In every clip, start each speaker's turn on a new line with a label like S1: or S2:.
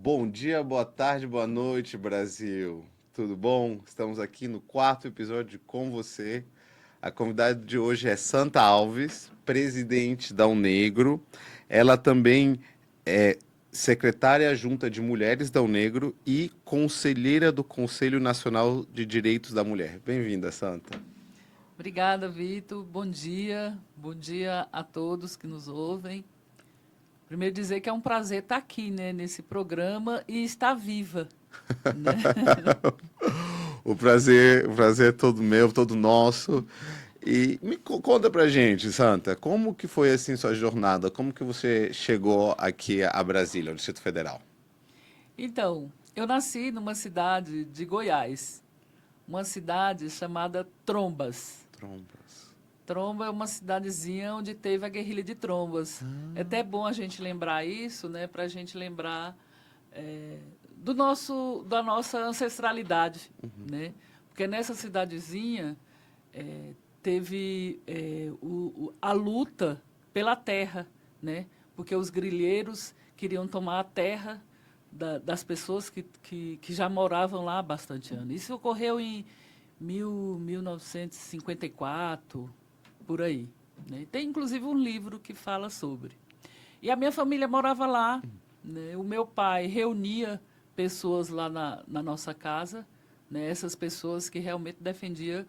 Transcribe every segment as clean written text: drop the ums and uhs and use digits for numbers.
S1: Bom dia, boa tarde, boa noite, Brasil. Tudo bom? Estamos aqui no quarto episódio Com Você. A convidada de hoje é Santa Alves, presidente da Unegro. Ela também é secretária adjunta de Mulheres da Unegro e conselheira do Conselho Nacional de Direitos da Mulher. Bem-vinda, Santa.
S2: Obrigada, Vitor. Bom dia. Bom dia a todos que nos ouvem. Primeiro dizer que é um prazer estar aqui, né, nesse programa e estar viva, né?
S1: O prazer é todo meu, todo nosso. E conta pra gente, Santa, como que foi assim sua jornada? Como que você chegou aqui a Brasília, ao Distrito Federal?
S2: Então, eu nasci numa cidade de Goiás, uma cidade chamada Trombas.
S1: Trombas.
S2: Tromba é uma cidadezinha onde teve a guerrilha de Trombas. É até bom a gente lembrar isso, né, para a gente lembrar da nossa ancestralidade, né? Porque nessa cidadezinha teve a luta pela terra, né? Porque os grileiros queriam tomar a terra das pessoas que já moravam lá há bastante anos. Isso ocorreu em 1954, por aí, né? Tem inclusive um livro que fala sobre. E a minha família morava lá, né? O meu pai reunia pessoas lá na nossa casa, né? Essas pessoas que realmente defendiam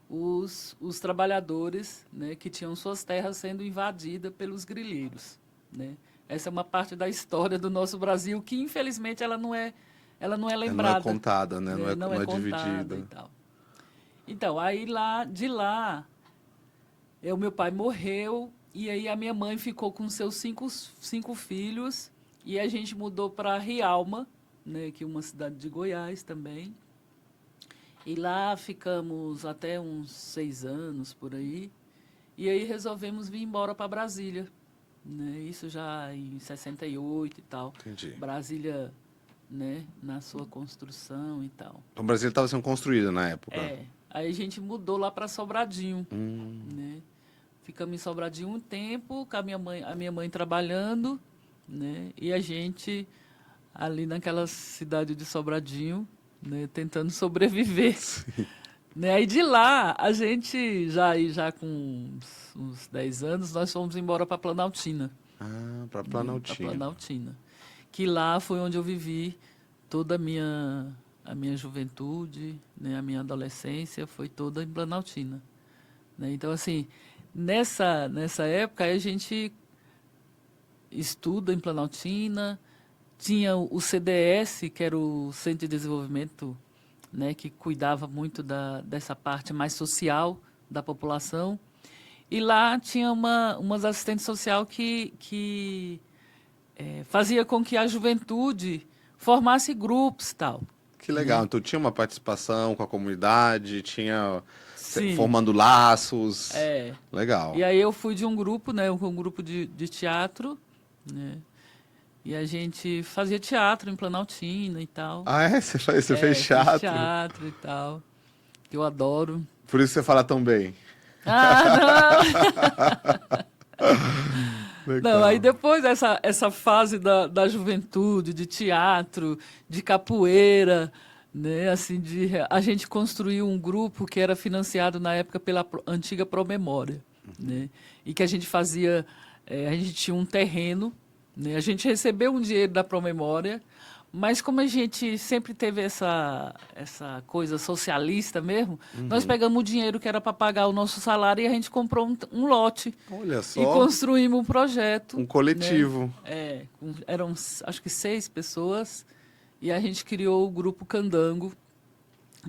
S2: os trabalhadores, né? Que tinham suas terras sendo invadidas pelos grileiros, né? Essa é uma parte da história do nosso Brasil que, infelizmente, ela não é
S1: Não é
S2: lembrada,
S1: contada, né?
S2: né? Não é
S1: Não é
S2: contada e
S1: dividida.
S2: tal. Então, aí de lá, o meu pai morreu e aí a minha mãe ficou com seus cinco filhos e a gente mudou para Rialma, né, que é uma cidade de Goiás também. E lá ficamos até uns 6 anos por aí. E aí resolvemos vir embora para Brasília, né? Isso já em 68 e tal.
S1: Entendi.
S2: Brasília, né, na sua construção e tal.
S1: O Brasil estava sendo construído na época.
S2: Aí a gente mudou lá para Sobradinho,
S1: Hum.
S2: né? Ficamos em Sobradinho um tempo, com a minha mãe trabalhando, né? E a gente ali naquela cidade de Sobradinho, né, tentando sobreviver. Né? Aí de lá, a gente já com uns 10 anos, nós fomos embora para Planaltina,
S1: Ah, para
S2: né? Para
S1: Planaltina.
S2: Planaltina. Que lá foi onde eu vivi toda a minha juventude, né? A minha adolescência foi toda em Planaltina, né? Então, assim, nessa época, a gente estuda em Planaltina, tinha o CDS, que era o Centro de Desenvolvimento, né, que cuidava muito dessa parte mais social da população. E lá tinha uma assistente social que fazia com que a juventude formasse grupos e tal.
S1: Que legal.
S2: Né?
S1: Então tinha uma participação com a comunidade, tinha
S2: Sim,
S1: formando laços.
S2: é.
S1: Legal.
S2: E aí eu fui de um grupo, né, um grupo de teatro, né, e a gente fazia teatro em Planaltina e tal.
S1: Ah, é? Você fez
S2: Fiz
S1: teatro?
S2: teatro e tal, que eu adoro.
S1: Por isso você fala tão bem.
S2: Ah, não! Não, aí
S1: Legal.
S2: depois essa fase da juventude, de teatro, de capoeira, né, assim, a gente construiu um grupo que era financiado na época pela antiga Promemória, né, e que a gente fazia, a gente tinha um terreno, né, a gente recebeu um dinheiro da Promemória, mas como a gente sempre teve essa coisa socialista mesmo, nós pegamos o dinheiro que era para pagar o nosso salário e a gente comprou um lote
S1: Olha
S2: e
S1: só,
S2: construímos um projeto,
S1: um
S2: né?
S1: coletivo.
S2: Eram acho que 6 pessoas e a gente criou o grupo Candango,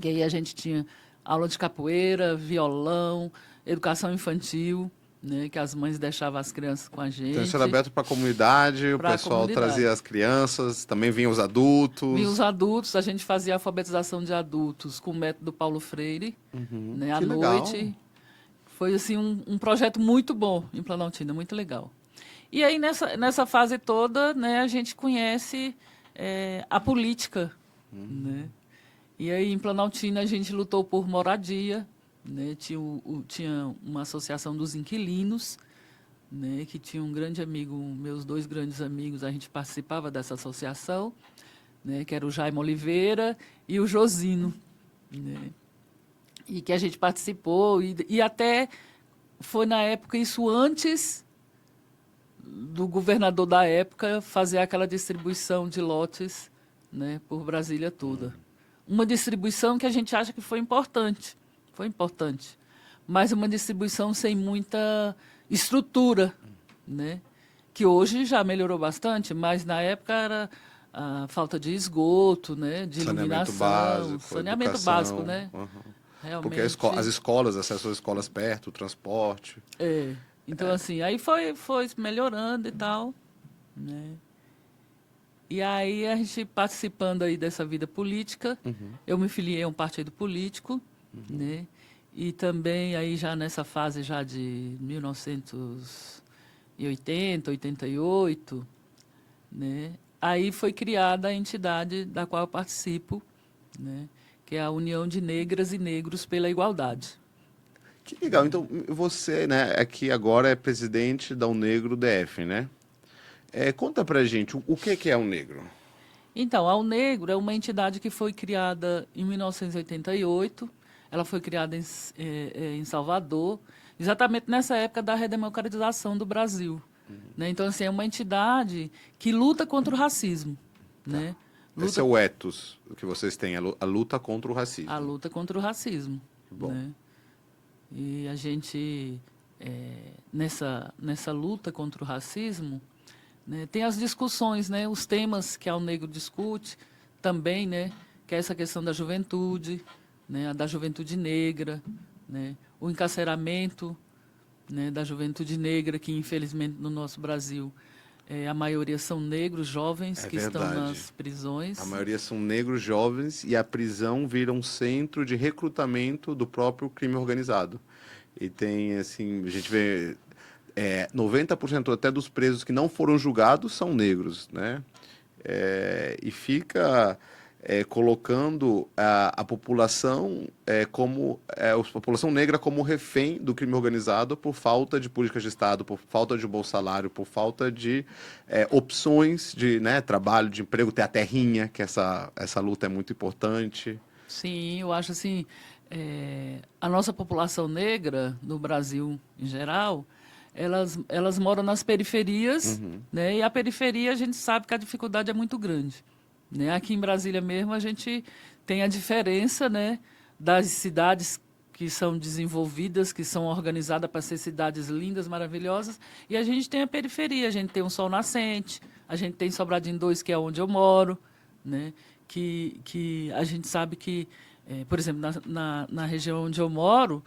S2: que aí a gente tinha aula de capoeira, violão, educação infantil, né? Que as mães deixavam as crianças com a
S1: Então isso era
S2: gente
S1: aberto para a comunidade, o
S2: para a
S1: pessoal
S2: comunidade.
S1: trazia as crianças, também vinham os
S2: Vinham os
S1: adultos.
S2: adultos, a gente fazia alfabetização de adultos com o método Paulo Freire, né? À
S1: Que legal.
S2: noite. Foi assim um projeto muito bom em Planaltina, muito legal. E aí nessa fase toda, né, a gente conhece a política, né? E aí em Planaltina a gente lutou por moradia, né? Tinha uma associação dos inquilinos, né, que tinha um grande amigo, meus dois grandes amigos, a gente participava dessa associação, né, que era o Jaime Oliveira e o Josino, né, e que a gente participou, e até foi na época, isso antes do governador da época fazer aquela distribuição de lotes, né, por Brasília toda. Uma distribuição que a gente acha que foi importante, mas uma distribuição sem muita estrutura, né, que hoje já melhorou bastante, mas na época era a falta de esgoto, né, de iluminação, saneamento básico, né?
S1: Uhum. Porque
S2: Realmente.
S1: as escolas, acesso às escolas perto, o transporte.
S2: Então, assim, aí foi melhorando e tal, né? E aí a gente participando aí dessa vida política, eu me filiei a um partido político, né? E também aí já nessa fase já de 1980, 88, né? Aí foi criada a entidade da qual eu participo, né? Que é a União de Negras e Negros pela Igualdade.
S1: Que legal. Então, você, né, aqui agora é presidente da Unegro DF, né? Conta pra gente, o que é a Unegro?
S2: Então, a Unegro é uma entidade que foi criada em 1988. Ela foi criada em Salvador, exatamente nessa época da redemocratização do Brasil. Né? Então, assim, é uma entidade que luta contra o racismo. Né?
S1: Esse é o ethos que vocês têm, a luta contra o racismo.
S2: A luta contra o racismo.
S1: Bom.
S2: Né? E a gente, nessa luta contra o racismo, né, tem as discussões, né, os temas que a Unegro discute também, né, que é essa questão da juventude, né, da juventude negra, né, o encarceramento, né, da juventude negra, que infelizmente no nosso Brasil a maioria são negros jovens que estão nas prisões.
S1: A maioria são negros jovens e a prisão vira um centro de recrutamento do próprio crime organizado. E tem, assim, a gente vê 90% até dos presos que não foram julgados são negros, né? E fica colocando a população a população negra como refém do crime organizado por falta de políticas de Estado, por falta de bom salário, por falta de opções de, né, trabalho, de emprego, ter a terrinha, que essa luta é muito importante.
S2: Sim, eu acho assim, a nossa população negra no Brasil em geral, elas moram nas periferias, né? E a periferia a gente sabe que a dificuldade é muito grande. Né? Aqui em Brasília mesmo a gente tem a diferença, né, das cidades que são desenvolvidas, que são organizadas para ser cidades lindas, maravilhosas, e a gente tem a periferia, a gente tem um sol nascente, a gente tem Sobradinho 2, que é onde eu moro, né, que a gente sabe que, por exemplo, na região onde eu moro,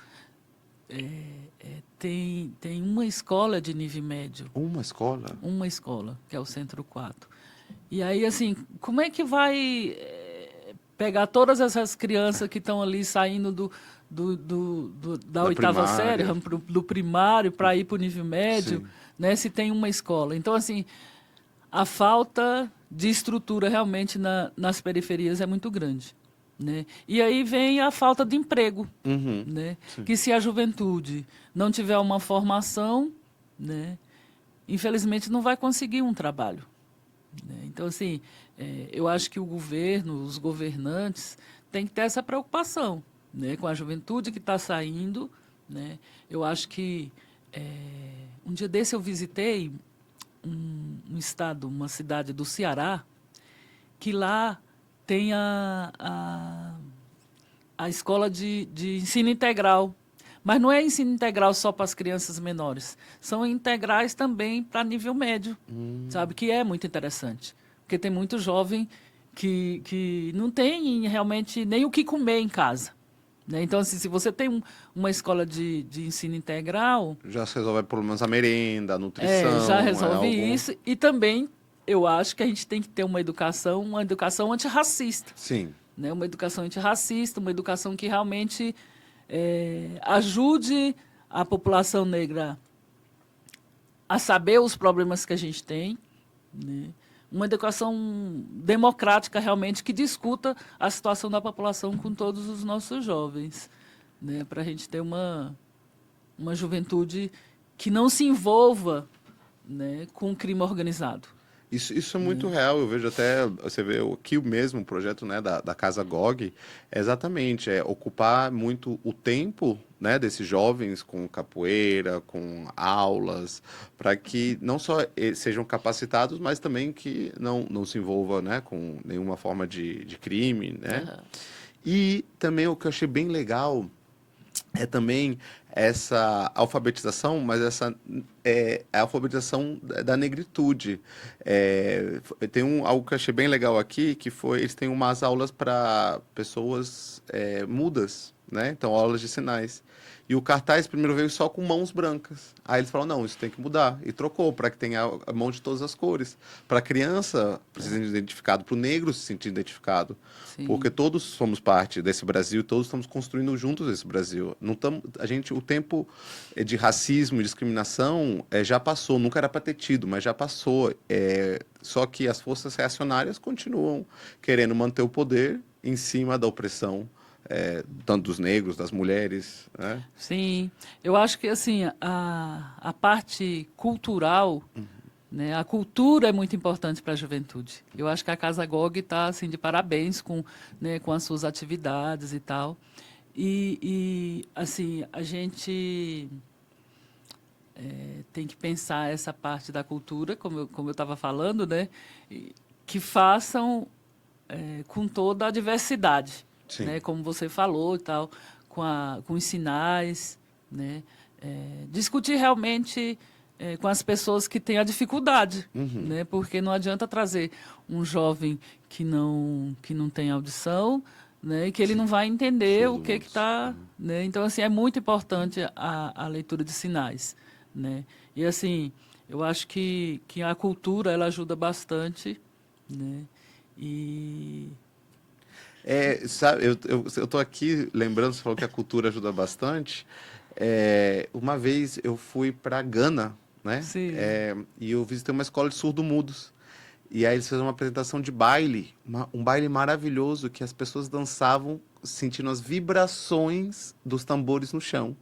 S2: tem uma escola de nível médio.
S1: Uma escola?
S2: Uma escola, que é o Centro 4. E aí, assim, como é que vai pegar todas essas crianças que estão ali saindo da oitava série, do primário, para ir para o nível médio, né, se tem uma escola? Então, assim, a falta de estrutura realmente nas periferias é muito grande. Né? E aí vem a falta de emprego. Né? Que se a juventude não tiver uma formação, né, infelizmente não vai conseguir um trabalho. Então, assim, eu acho que o governo, os governantes, têm que ter essa preocupação, né, com a juventude que está saindo. Né? Eu acho que um dia desse eu visitei um estado, uma cidade do Ceará, que lá tem a escola de ensino integral. Mas não é ensino integral só para as crianças menores. São integrais também para nível médio, sabe? Que é muito interessante. Porque tem muito jovem que não tem realmente nem o que comer em casa. Né? Então, assim, se você tem uma escola de ensino integral...
S1: Já se resolve pelo menos a merenda, a nutrição...
S2: já resolve isso. E também, eu acho que a gente tem que ter uma educação antirracista.
S1: Sim.
S2: Né? Uma educação antirracista, uma educação que realmente... ajude a população negra a saber os problemas que a gente tem, né? Uma educação democrática realmente que discuta a situação da população com todos os nossos jovens, né? Para a gente ter uma juventude que não se envolva, né, com o crime organizado.
S1: Isso é muito real, eu vejo até, você vê aqui mesmo o projeto, né, da Casa GOG, é exatamente, é ocupar muito o tempo, né, desses jovens com capoeira, com aulas, para que não só sejam capacitados, mas também que não se envolva, né, com nenhuma forma de crime, né?
S2: Aham.
S1: E também o que eu achei bem legal é também essa alfabetização, mas essa a alfabetização da negritude. Tem algo que eu achei bem legal aqui, que foi, eles têm umas aulas para pessoas mudas, né? Então, aulas de sinais. E o cartaz primeiro veio só com mãos brancas. Aí eles falaram, não, isso tem que mudar. E trocou para que tenha a mão de todas as cores. Para a criança se sentir identificado, para o negro se sentir identificado. Porque
S2: Sim,
S1: todos somos parte desse Brasil, todos estamos construindo juntos esse Brasil. Não tamo, a gente, o tempo de racismo e discriminação já passou, nunca era para ter tido, mas já passou. Só que as forças reacionárias continuam querendo manter o poder em cima da opressão, tanto dos negros, das mulheres, né?
S2: sim. Eu acho que assim a parte cultural, né, a cultura é muito importante para a juventude. Eu acho que a Casa GOG está assim de parabéns com, né, com as suas atividades e tal. Assim a gente tem que pensar essa parte da cultura, como eu estava falando, né, que façam com toda a diversidade,
S1: Sim.
S2: né, como você falou e tal, com os sinais, né, discutir realmente com as pessoas que têm a dificuldade, né, porque não adianta trazer um jovem que não tem audição, né, e que ele não vai entender o que
S1: Surdo-mudos.
S2: está, né, então assim é muito importante a leitura de sinais, né, e assim eu acho que a cultura ela ajuda bastante, né, e
S1: Sabe, eu tô aqui lembrando, você falou que a cultura ajuda bastante. Uma vez eu fui para Gana, né?
S2: sim,
S1: E eu visitei uma escola de surdo-mudos. E aí eles fizeram uma apresentação de baile, um baile maravilhoso que as pessoas dançavam sentindo as vibrações dos tambores no chão.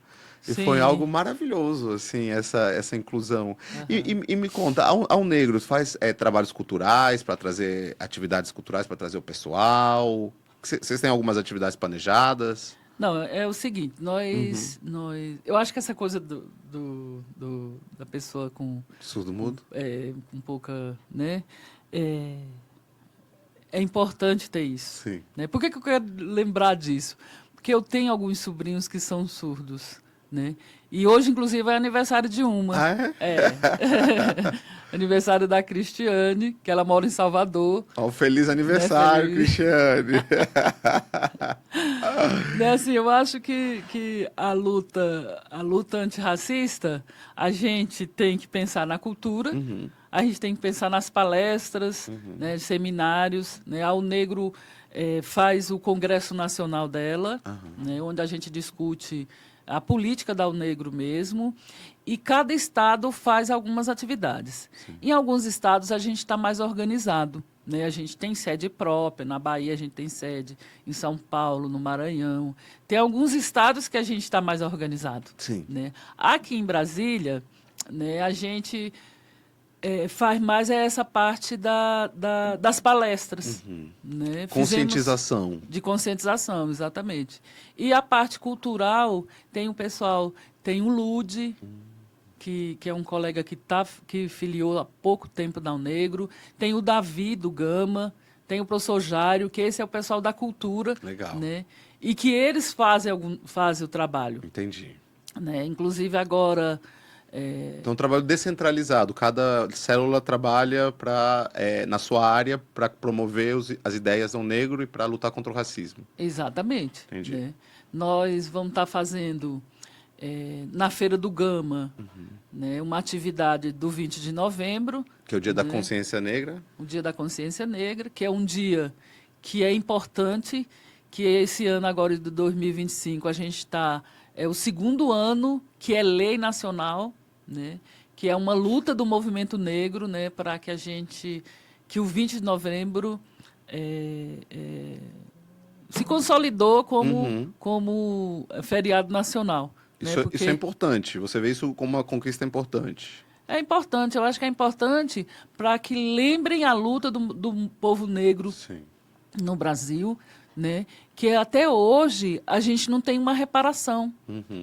S1: E foi algo
S2: sim,
S1: maravilhoso, assim, essa inclusão.
S2: aham.
S1: E me conta, ao Negro faz trabalhos culturais para trazer atividades culturais para trazer o pessoal? Vocês têm algumas atividades planejadas?
S2: Não, é o seguinte,
S1: Uhum.
S2: eu acho que essa coisa da pessoa
S1: Surdo-mudo?
S2: com pouca, né, é, é importante ter isso,
S1: Sim.
S2: né? Por que que eu quero lembrar disso? Porque eu tenho alguns sobrinhos que são surdos, né? E hoje, inclusive, é aniversário de uma.
S1: Ah, é?
S2: É. Aniversário da Cristiane, que ela mora em Salvador,
S1: Ó, feliz
S2: né?
S1: aniversário,
S2: Feliz.
S1: Cristiane!
S2: Né, assim, eu acho que a luta antirracista, a gente tem que pensar na cultura,
S1: Uhum,
S2: a gente tem que pensar nas palestras,
S1: uhum,
S2: né, seminários, né, a Negro faz o Congresso Nacional dela,
S1: aham.
S2: né, onde a gente discute a política da Negro mesmo, e cada estado faz algumas atividades. Em alguns estados a gente está mais organizado, né? A gente tem sede própria, na Bahia a gente tem sede, em São Paulo, no Maranhão. Tem alguns estados que a gente está mais organizado,
S1: Sim.
S2: né? Aqui em Brasília, né, a gente faz mais essa parte das palestras,
S1: Uhum.
S2: né? Fizemos
S1: Conscientização.
S2: de conscientização, exatamente. E a parte cultural, tem o pessoal, tem o Lude, que é um colega que filiou há pouco tempo da Negro, tem o Davi do Gama, tem o professor Jário, que esse é o pessoal da cultura,
S1: Legal.
S2: né? E que eles fazem o trabalho,
S1: Entendi.
S2: né? Inclusive agora, é,
S1: Então, é um trabalho descentralizado. Cada célula trabalha na sua área para promover as ideias ao negro e para lutar contra o racismo.
S2: exatamente,
S1: Entendi.
S2: né? Nós vamos estar fazendo na Feira do Gama, né, uma atividade do 20 de novembro,
S1: Que é o Dia da
S2: né,
S1: Consciência Negra.
S2: o Dia da Consciência Negra, que é um dia que é importante, que esse ano agora de 2025 a gente está é o segundo ano que é lei nacional, né, que é uma luta do movimento negro, né, para que o 20 de novembro é, é, se consolidou
S1: Uhum.
S2: como feriado nacional. né?
S1: Isso é importante. Você vê isso como uma conquista importante.
S2: É importante, eu acho que é importante para que lembrem a luta do povo negro
S1: Sim.
S2: no Brasil, né? Que até hoje a gente não tem uma reparação,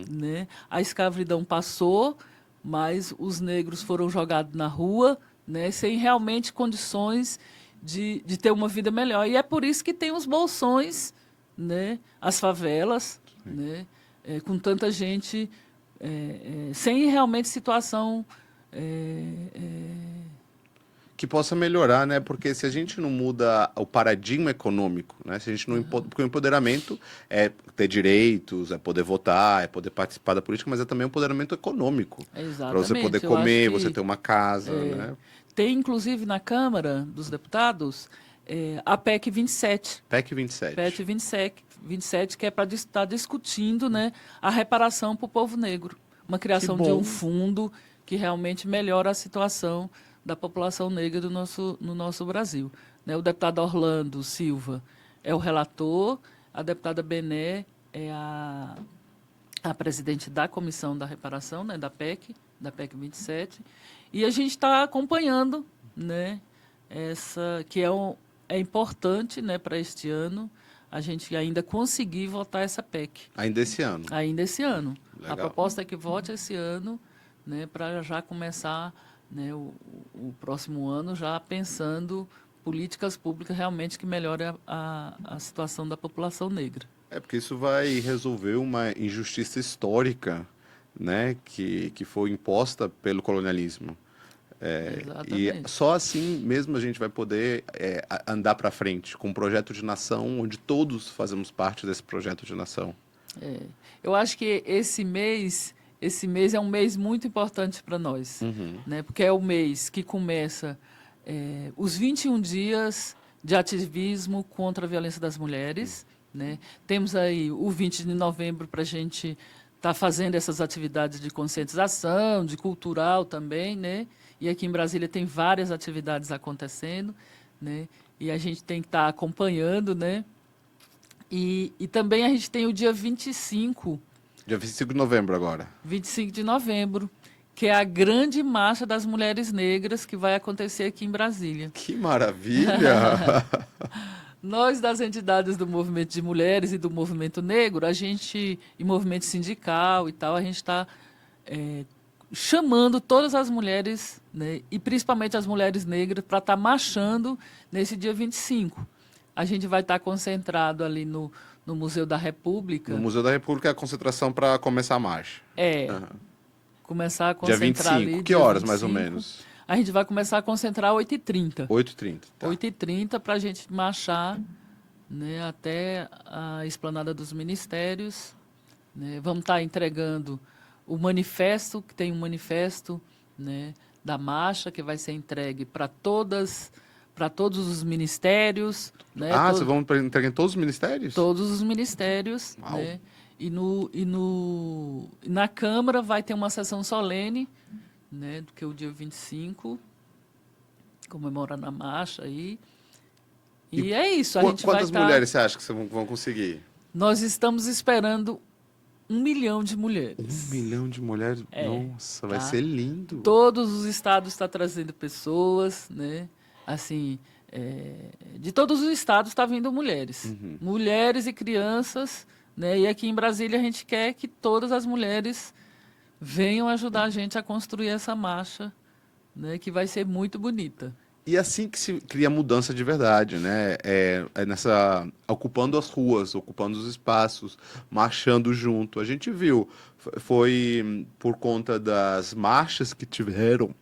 S2: né? A escravidão passou, mas os negros foram jogados na rua, né? Sem realmente condições de ter uma vida melhor. E é por isso que tem os bolsões, né? As favelas, né? Com tanta gente sem realmente situação
S1: Que possa melhorar, né? Porque se a gente não muda o paradigma econômico, né? Se a gente não porque o empoderamento é ter direitos, é poder votar, é poder participar da política, mas é também o empoderamento econômico. Para você poder
S2: Exatamente. Eu acho
S1: comer,
S2: que
S1: você ter uma casa, né?
S2: tem, inclusive, na Câmara dos Deputados, a PEC 27.
S1: PEC 27.
S2: PEC 27, que é para estar discutindo, né, a reparação para o povo negro. Uma criação de um fundo que realmente melhora a situação da população negra no nosso Brasil. Né? O deputado Orlando Silva é o relator, a deputada Bené é a presidente da Comissão da Reparação, né, da PEC 27, e a gente está acompanhando, né, que é importante, né, para este ano, a gente ainda conseguir votar essa PEC.
S1: Ainda esse ano.
S2: Ainda esse ano.
S1: Legal.
S2: A proposta é que vote esse ano, né, para já começar, né, o próximo ano já pensando políticas públicas realmente que melhorem a situação da população negra.
S1: Porque isso vai resolver uma injustiça histórica, né, que foi imposta pelo colonialismo. E só assim mesmo a gente vai poder andar para frente com um projeto de nação onde todos fazemos parte desse projeto de nação.
S2: Eu acho que esse mês é um mês muito importante para nós, né? Porque é o mês que começa os 21 dias de ativismo contra a violência das mulheres, né? Temos aí o 20 de novembro para a gente estar fazendo essas atividades de conscientização, de cultural também, né? E aqui em Brasília tem várias atividades acontecendo, né? E a gente tem que estar acompanhando, né? E também a gente tem o dia 25.
S1: Dia 25 de novembro agora.
S2: 25 de novembro, que é a grande marcha das mulheres negras que vai acontecer aqui em Brasília.
S1: Que maravilha!
S2: Nós, das entidades do movimento de mulheres e do movimento negro, e movimento sindical e tal, a gente está chamando todas as mulheres, né, e principalmente as mulheres negras, para estar marchando nesse dia 25. A gente vai estar concentrado ali no Museu da República.
S1: No Museu da República é a concentração para começar a marcha.
S2: Começar a
S1: Dia
S2: concentrar
S1: 25.
S2: ali.
S1: Que horas, mais ou menos?
S2: A gente vai começar a concentrar às 8h30.
S1: 8h30. Tá.
S2: 8h30 para a gente marchar, né, até a Esplanada dos Ministérios. Né? Vamos estar entregando o manifesto, que tem um manifesto, né, da marcha, que vai ser entregue para todos os ministérios. Né?
S1: Vocês vão entregar em todos os ministérios?
S2: Todos os ministérios.
S1: Uau.
S2: Né? E na Câmara vai ter uma sessão solene, né, do que o dia 25, comemorando a marcha aí. E é isso.
S1: Quantas mulheres você acha que vão conseguir?
S2: Nós estamos esperando 1 milhão de mulheres.
S1: 1 milhão de mulheres? Nossa, vai ser lindo.
S2: Todos os estados estão trazendo pessoas, né? Assim, de todos os estados está vindo mulheres. Mulheres e crianças, né? E aqui em Brasília a gente quer que todas as mulheres venham ajudar a gente a construir essa marcha, né? Que vai ser muito bonita.
S1: E assim que se cria mudança de verdade, né? Ocupando as ruas, ocupando os espaços, marchando junto. A gente viu, foi por conta das marchas que tiveram,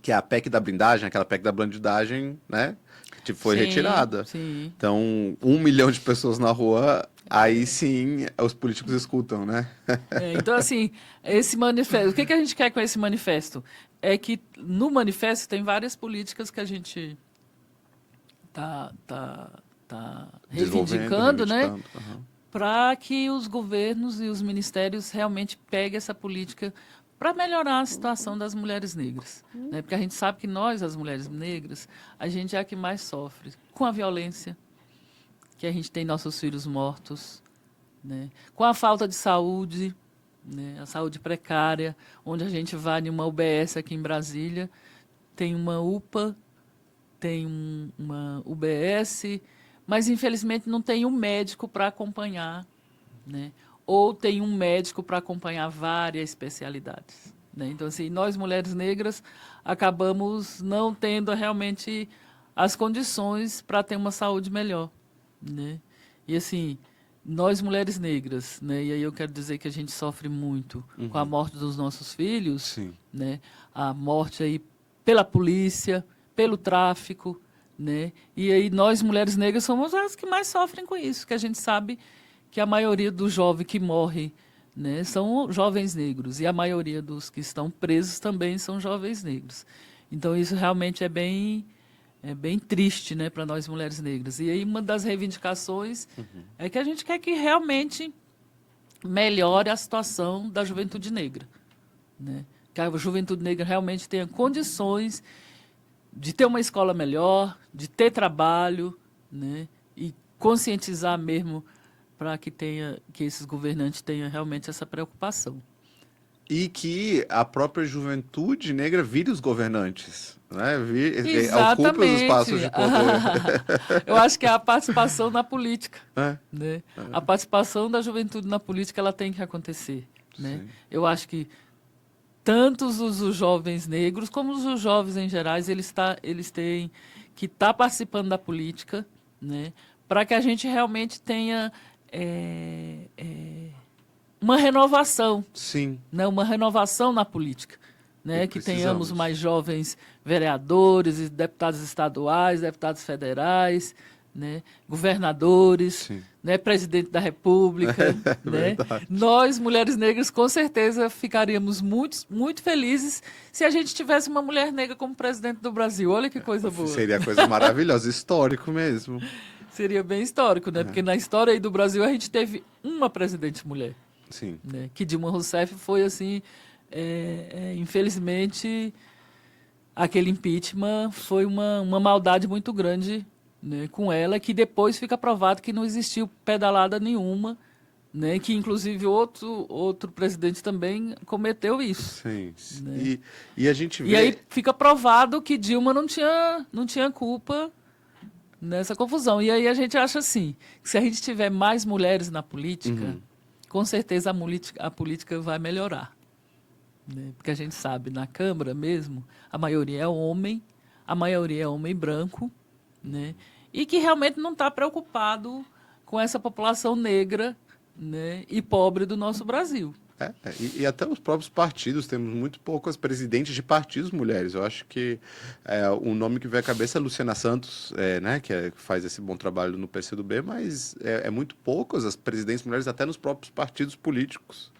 S1: que é a PEC da blindagem, aquela PEC da blindagem, né? Que foi retirada.
S2: Sim.
S1: Então, 1 milhão de pessoas na rua, aí sim os políticos escutam, né?
S2: Então, assim, esse manifesto, o que a gente quer com esse manifesto? É que no manifesto tem várias políticas que a gente tá reivindicando, né? Para que os governos e os ministérios realmente peguem essa política para melhorar a situação das mulheres negras. Né? Porque a gente sabe que nós, as mulheres negras, a gente é a que mais sofre com a violência, que a gente tem nossos filhos mortos, né? Com a falta de saúde, né? A saúde precária, onde a gente vai em uma UBS aqui em Brasília, tem uma UPA, tem uma UBS, mas infelizmente não tem um médico para acompanhar, né? Ou tem um médico para acompanhar várias especialidades, né? Então, assim, nós mulheres negras acabamos não tendo realmente as condições para ter uma saúde melhor, né? E assim, nós mulheres negras, né? E aí eu quero dizer que a gente sofre muito com a morte dos nossos filhos,
S1: Sim.
S2: né? A morte aí pela polícia, pelo tráfico, né? E aí nós mulheres negras somos as que mais sofrem com isso, que a gente sabe que a maioria dos jovens que morrem, né, são jovens negros e a maioria dos que estão presos também são jovens negros. Então isso realmente é bem triste, né, para nós mulheres negras. E aí uma das reivindicações é que a gente quer que realmente melhore a situação da juventude negra, né? Que a juventude negra realmente tenha condições de ter uma escola melhor, de ter trabalho, né? E conscientizar mesmo para que esses governantes tenham realmente essa preocupação.
S1: E que a própria juventude negra vire os governantes, né? Ocupe os
S2: Exatamente.
S1: espaços de poder.
S2: Eu acho que é a participação na política,
S1: É,
S2: né? A participação da juventude na política ela tem que acontecer, né?
S1: sim.
S2: Eu acho que tanto os jovens negros como os jovens em geral, eles têm que estar participando da política, né? Para que a gente realmente tenha uma renovação,
S1: Sim,
S2: né? Uma renovação na política, né?
S1: e
S2: Que tenhamos
S1: precisamos.
S2: mais jovens vereadores, e deputados estaduais, deputados federais, né? Governadores,
S1: Sim.
S2: né? Presidente da República, né?
S1: Verdade.
S2: Nós, mulheres negras, com certeza ficaríamos muito, muito felizes se a gente tivesse uma mulher negra como presidente do Brasil. Olha que coisa boa.
S1: Seria coisa maravilhosa, histórico mesmo.
S2: Seria bem histórico, né? Porque na história aí do Brasil a gente teve uma presidente mulher,
S1: Sim.
S2: né? Que Dilma Rousseff foi assim, infelizmente, aquele impeachment foi uma maldade muito grande, né, com ela, que depois fica provado que não existiu pedalada nenhuma, né? Que inclusive outro presidente também cometeu isso.
S1: Sim.
S2: Né?
S1: E a gente
S2: E aí
S1: vê.
S2: fica provado que Dilma não tinha culpa nessa confusão. E aí a gente acha assim, que se a gente tiver mais mulheres na política, com certeza a política vai melhorar. Né? Porque a gente sabe, na Câmara mesmo, a maioria é homem branco, né? E que realmente não está preocupado com essa população negra, né, e pobre do nosso Brasil.
S1: E até os próprios partidos, temos muito poucas presidentes de partidos mulheres. Eu acho que o nome que vem à cabeça é Luciana Santos, né, que faz esse bom trabalho no PCdoB, mas é muito poucas as presidentes mulheres, até nos próprios partidos políticos.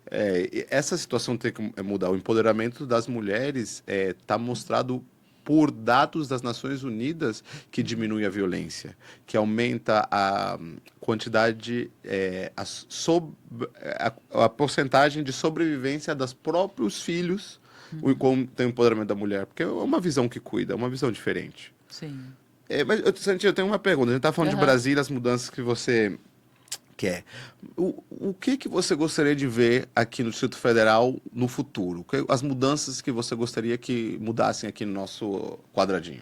S1: E essa situação tem que mudar. O empoderamento das mulheres está mostrado por dados das Nações Unidas que diminui a violência, que aumenta a quantidade, a porcentagem de sobrevivência dos próprios filhos com o empoderamento da mulher, porque é uma visão que cuida, é uma visão diferente.
S2: Sim.
S1: Mas, Santi, eu tenho uma pergunta. A gente está falando de Brasília, as mudanças que você quer. O que você gostaria de ver aqui no Distrito Federal no futuro? As mudanças que você gostaria que mudassem aqui no nosso quadradinho?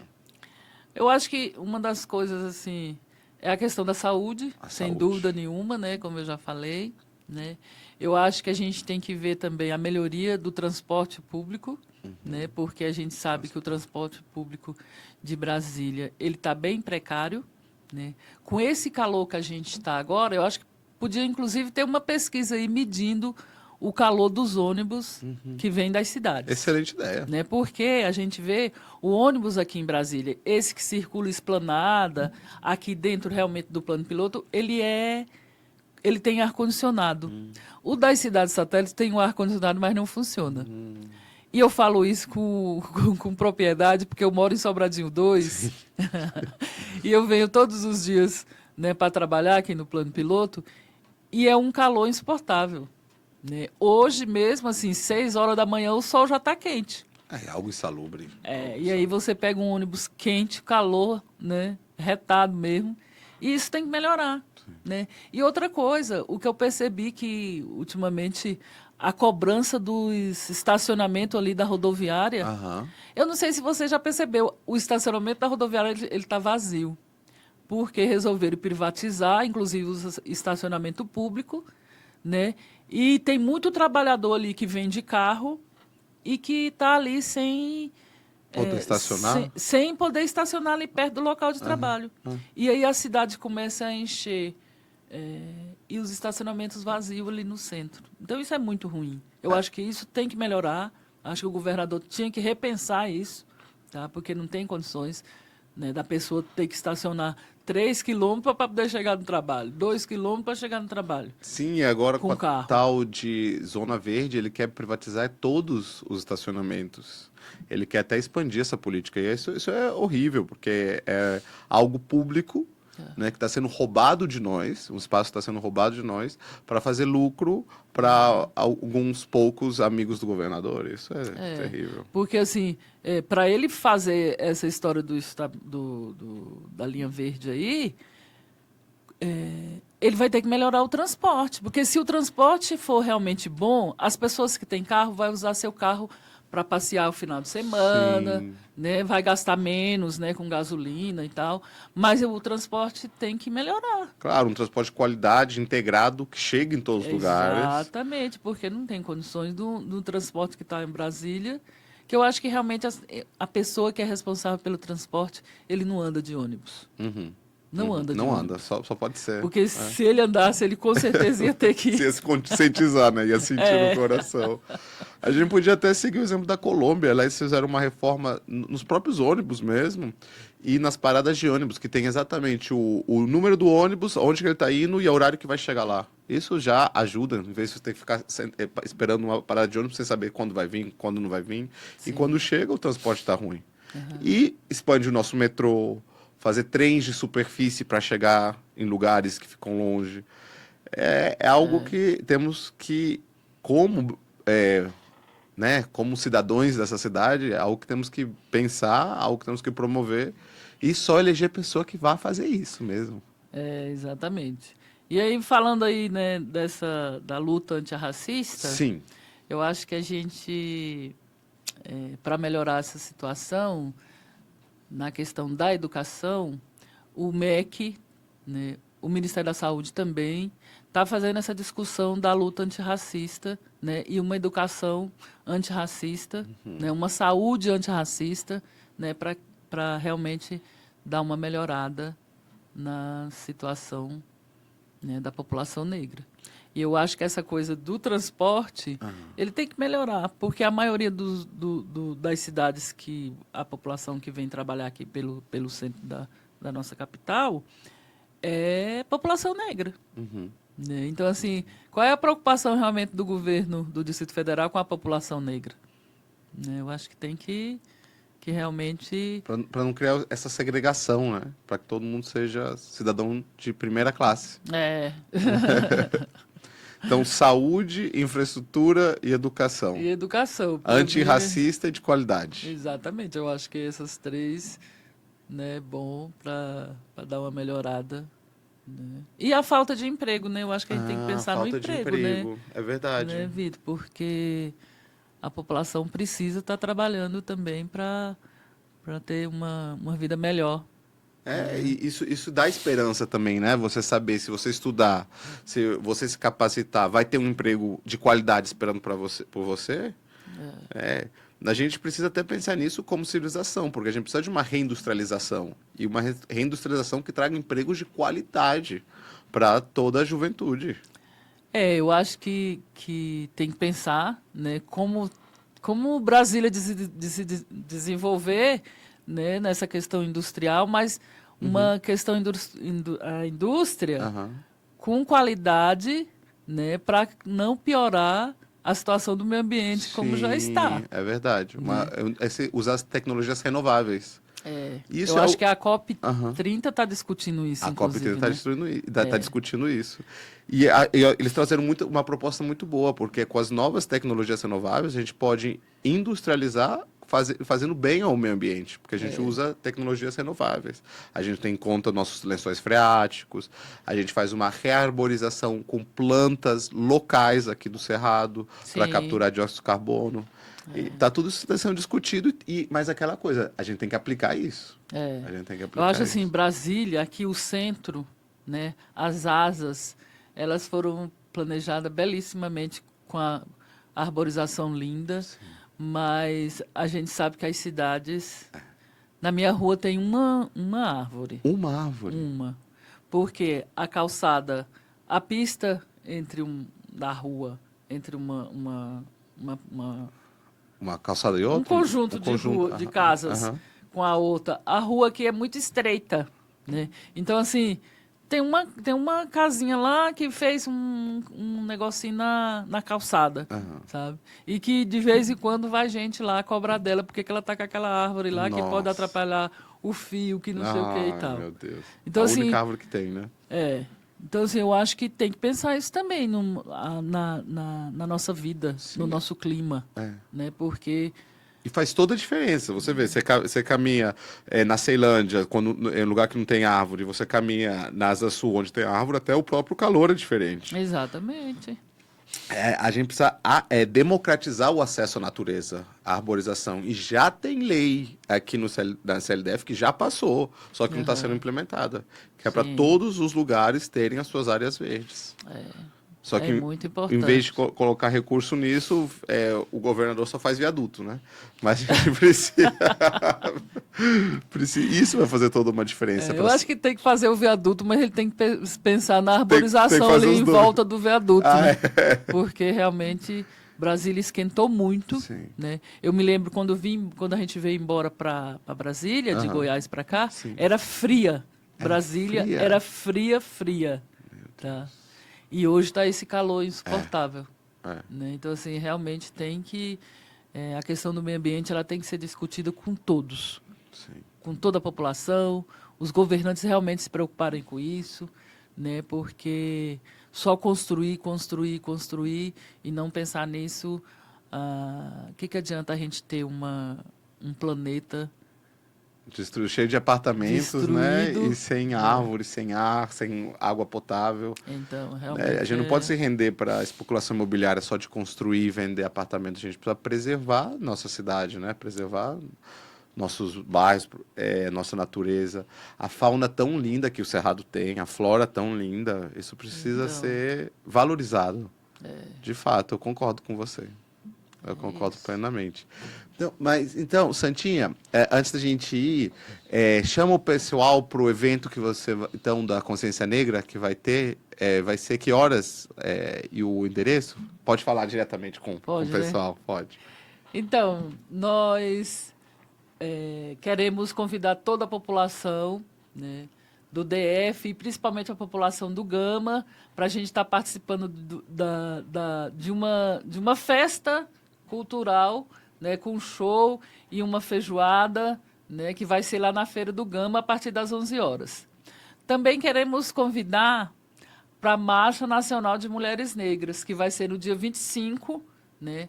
S2: Eu acho que uma das coisas, assim, é a questão da saúde, sem dúvida nenhuma, né? Como eu já falei, né? Eu acho que a gente tem que ver também a melhoria do transporte público, né? Porque a gente sabe que o transporte público de Brasília, ele está bem precário, né? Com esse calor que a gente está agora, eu acho que podia, inclusive, ter uma pesquisa aí medindo o calor dos ônibus que vêm das cidades.
S1: Excelente ideia.
S2: Né? Porque a gente vê o ônibus aqui em Brasília, esse que circula esplanada, aqui dentro realmente do plano piloto, ele tem ar-condicionado. O das cidades satélites tem um ar-condicionado, mas não funciona. E eu falo isso com propriedade, porque eu moro em Sobradinho 2, e eu venho todos os dias, né, para trabalhar aqui no plano piloto, e é um calor insuportável. Né? Hoje mesmo, assim, 6 horas da manhã, o sol já está quente.
S1: É algo insalubre.
S2: E aí você pega um ônibus quente, calor, né, retado mesmo, E isso tem que melhorar, né? E outra coisa, o que eu percebi que, ultimamente, a cobrança do estacionamento ali da rodoviária,
S1: Aham.
S2: eu não sei se você já percebeu, o estacionamento da rodoviária ele está vazio, porque resolveram privatizar, inclusive o estacionamento público, né? E tem muito trabalhador ali que vende carro e que está ali sem,
S1: Poder estacionar?
S2: sem poder estacionar ali perto do local de trabalho. E aí a cidade começa a encher e os estacionamentos vazios ali no centro. Então isso é muito ruim. Eu acho que isso tem que melhorar. Acho que o governador tinha que repensar isso, tá? Porque não tem condições, né, da pessoa ter que estacionar 3 quilômetros para poder chegar no trabalho, 2 quilômetros para chegar no trabalho,
S1: Sim, e agora com
S2: com
S1: a
S2: carro.
S1: tal de Zona Verde, ele quer privatizar todos os estacionamentos. Ele quer até expandir essa política. E isso é horrível, porque é algo público, né, que está sendo roubado de nós, um espaço está sendo roubado de nós, para fazer lucro para alguns poucos amigos do governador. Isso é terrível.
S2: Porque, assim, para ele fazer essa história da linha verde aí, ele vai ter que melhorar o transporte. Porque se o transporte for realmente bom, as pessoas que têm carro vão usar seu carro para passear o final de semana,
S1: Sim.
S2: né? Vai gastar menos, né, com gasolina e tal. Mas o transporte tem que melhorar.
S1: Claro, um transporte de qualidade, integrado, que chegue em todos os lugares.
S2: Exatamente, porque não tem condições do transporte que está em Brasília, que eu acho que realmente a pessoa que é responsável pelo transporte, ele não anda de ônibus.
S1: Uhum.
S2: Não anda de
S1: Não
S2: ônibus.
S1: anda, só pode ser.
S2: Porque se ele andasse, ele com certeza ia ter que...
S1: Se ia se conscientizar, né? Ia sentir no coração. A gente podia até seguir o exemplo da Colômbia. Lá eles fizeram uma reforma nos próprios ônibus mesmo e nas paradas de ônibus, que tem exatamente o número do ônibus, onde que ele está indo e o horário que vai chegar lá. Isso já ajuda, em vez de você ter que ficar esperando uma parada de ônibus sem saber quando vai vir, quando não vai vir.
S2: Sim.
S1: E quando chega, o transporte está ruim. E expande o nosso metrô, fazer trens de superfície para chegar em lugares que ficam longe. É algo que temos que, como, né, como cidadãos dessa cidade, é algo que temos que pensar, algo que temos que promover e só eleger pessoa que vá fazer isso mesmo.
S2: Exatamente. E aí, falando aí, né, da luta antirracista,
S1: Sim.
S2: eu acho que a gente, para melhorar essa situação, na questão da educação, o MEC, né, o Ministério da Saúde também, está fazendo essa discussão da luta antirracista, né, e uma educação antirracista, né, uma saúde antirracista, né, para realmente dar uma melhorada na situação, né, da população negra. E eu acho que essa coisa do transporte, ele tem que melhorar, porque a maioria das cidades que a população que vem trabalhar aqui pelo centro da nossa capital é população negra. Né? Então, assim, qual é a preocupação realmente do governo do Distrito Federal com a população negra? Né? Eu acho que tem que realmente...
S1: Para não criar essa segregação, né? Para que todo mundo seja cidadão de primeira classe. Então, saúde, infraestrutura e educação.
S2: E educação.
S1: Antirracista e de qualidade.
S2: Exatamente. Eu acho que essas três, né, bom para dar uma melhorada. Né? E a falta de emprego, né? Eu acho que a gente tem que pensar no emprego, né?
S1: É verdade.
S2: Né, Vitor? Porque a população precisa estar trabalhando também para ter uma vida melhor.
S1: E isso dá esperança também, né? Você saber, se você estudar, se você se capacitar, vai ter um emprego de qualidade esperando por você. A gente precisa até pensar nisso como civilização, porque a gente precisa de uma reindustrialização. E uma reindustrialização que traga empregos de qualidade para toda a juventude.
S2: Eu acho que tem que pensar, né, como Brasília se desenvolver, né, nessa questão industrial, mas uma questão a indústria com qualidade, né, para não piorar a situação do meio ambiente como já está.
S1: É verdade. Usar as tecnologias renováveis. Isso
S2: eu acho que a COP30 está discutindo isso,
S1: a
S2: inclusive.
S1: COP30 está discutindo isso. E eles trouxeram uma proposta muito boa, porque com as novas tecnologias renováveis a gente pode industrializar fazendo bem ao meio ambiente, porque a gente usa tecnologias renováveis. A gente tem em conta nossos lençóis freáticos, a gente faz uma rearborização com plantas locais aqui do Cerrado para
S2: Sim.
S1: capturar dióxido de carbono. E tá tudo isso sendo discutido, mas aquela coisa, a gente tem que aplicar isso.
S2: É.
S1: A gente tem que
S2: Eu
S1: aplicar
S2: acho assim,
S1: isso.
S2: Brasília, aqui o centro, né, as asas, elas foram planejadas belíssimamente com a arborização linda, mas a gente sabe que as cidades... Na minha rua tem uma árvore,
S1: Uma árvore.
S2: uma, porque a calçada, a pista da rua, entre
S1: Uma calçada e
S2: um
S1: outra?
S2: conjunto de rua, de casas
S1: Aham.
S2: com a outra. A rua aqui é muito estreita, né? Então, assim, tem uma casinha lá que fez um negocinho na calçada,
S1: Aham.
S2: sabe? E que de vez em quando vai gente lá cobrar dela, porque que ela tá com aquela árvore lá que pode
S1: Nossa.
S2: atrapalhar o fio, que não sei o que e
S1: Ai,
S2: tal.
S1: meu Deus.
S2: Então,
S1: A
S2: assim,
S1: única árvore que tem, né?
S2: é. Então, assim, eu acho que tem que pensar isso também na nossa vida, no nosso clima,
S1: É.
S2: né? Porque
S1: E faz toda a diferença. Você vê, você caminha na Ceilândia, em lugar que não tem árvore, você caminha na Asa Sul, onde tem árvore, até o próprio calor é diferente.
S2: exatamente.
S1: A gente precisa democratizar o acesso à natureza, à arborização. E já tem lei aqui na CLDF que já passou, só que não está sendo
S2: Aham.
S1: implementada. Que é para
S2: Sim.
S1: todos os lugares terem as suas áreas verdes. Só
S2: É
S1: que
S2: muito importante.
S1: em vez de colocar recurso nisso, o governador só faz viaduto, né? Mas a gente precisa... Isso vai fazer toda uma diferença.
S2: Eu acho que tem que fazer o viaduto, mas ele tem que pensar na arborização
S1: tem que fazer
S2: ali
S1: os
S2: em
S1: dois.
S2: volta do viaduto,
S1: Ah,
S2: né? Porque realmente Brasília esquentou muito,
S1: Sim.
S2: né? Eu me lembro quando a gente veio embora para Brasília, de
S1: Aham.
S2: Goiás para cá,
S1: Sim.
S2: era fria.
S1: Era
S2: Brasília
S1: fria?
S2: era fria, tá? E hoje está esse calor insuportável.
S1: É.
S2: Né? Então, assim, realmente tem que... a questão do meio ambiente ela tem que ser discutida com todos,
S1: Sim.
S2: com toda a população, os governantes realmente se preocuparem com isso, né? Porque só construir e não pensar nisso, que adianta a gente ter um planeta
S1: Cheio de apartamentos, né?
S2: destruído?
S1: E sem árvore, sem ar, sem água potável.
S2: Então,
S1: A
S2: realmente
S1: gente não pode se render para a especulação imobiliária só de construir e vender apartamentos. A gente precisa preservar nossa cidade, né? Preservar nossos bairros, nossa natureza, a fauna tão linda que o Cerrado tem, a flora tão linda. Isso precisa
S2: Então.
S1: ser valorizado. De fato, eu concordo com você. Eu concordo
S2: isso.
S1: plenamente. Então, Santinha, antes da gente ir, chama o pessoal para o evento que então, da Consciência Negra, que vai ter. Vai ser que horas e o endereço? Pode falar diretamente com o
S2: Pode, né?
S1: pessoal, pode.
S2: Então, nós queremos convidar toda a população, né, do DF e principalmente a população do Gama para a gente estar participando de uma festa cultural, né, com um show e uma feijoada, né, que vai ser lá na Feira do Gama a partir das 11 horas. Também queremos convidar para a Marcha Nacional de Mulheres Negras, que vai ser no dia 25, né,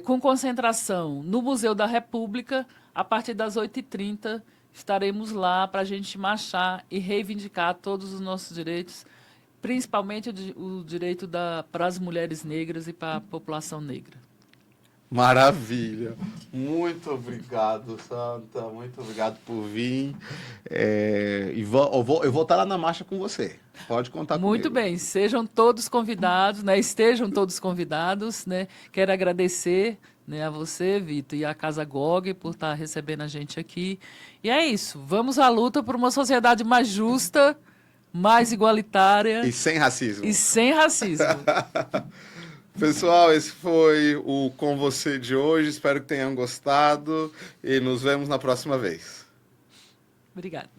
S2: com concentração no Museu da República, a partir das 8h30, estaremos lá para a gente marchar e reivindicar todos os nossos direitos, principalmente o direito para as mulheres negras e para a população negra.
S1: Maravilha. Muito obrigado, Santa. Muito obrigado por vir. Eu vou estar lá na marcha com você. Pode contar comigo.
S2: Muito bem, sejam todos convidados, né? Estejam todos convidados, né? Quero agradecer, né, a você, Vitor, e a Casa GOG por estar recebendo a gente aqui. E é isso, vamos à luta por uma sociedade mais justa, mais igualitária
S1: E sem racismo.
S2: e sem racismo.
S1: Pessoal, esse foi o Com Você de hoje. Espero que tenham gostado e nos vemos na próxima vez.
S2: Obrigada.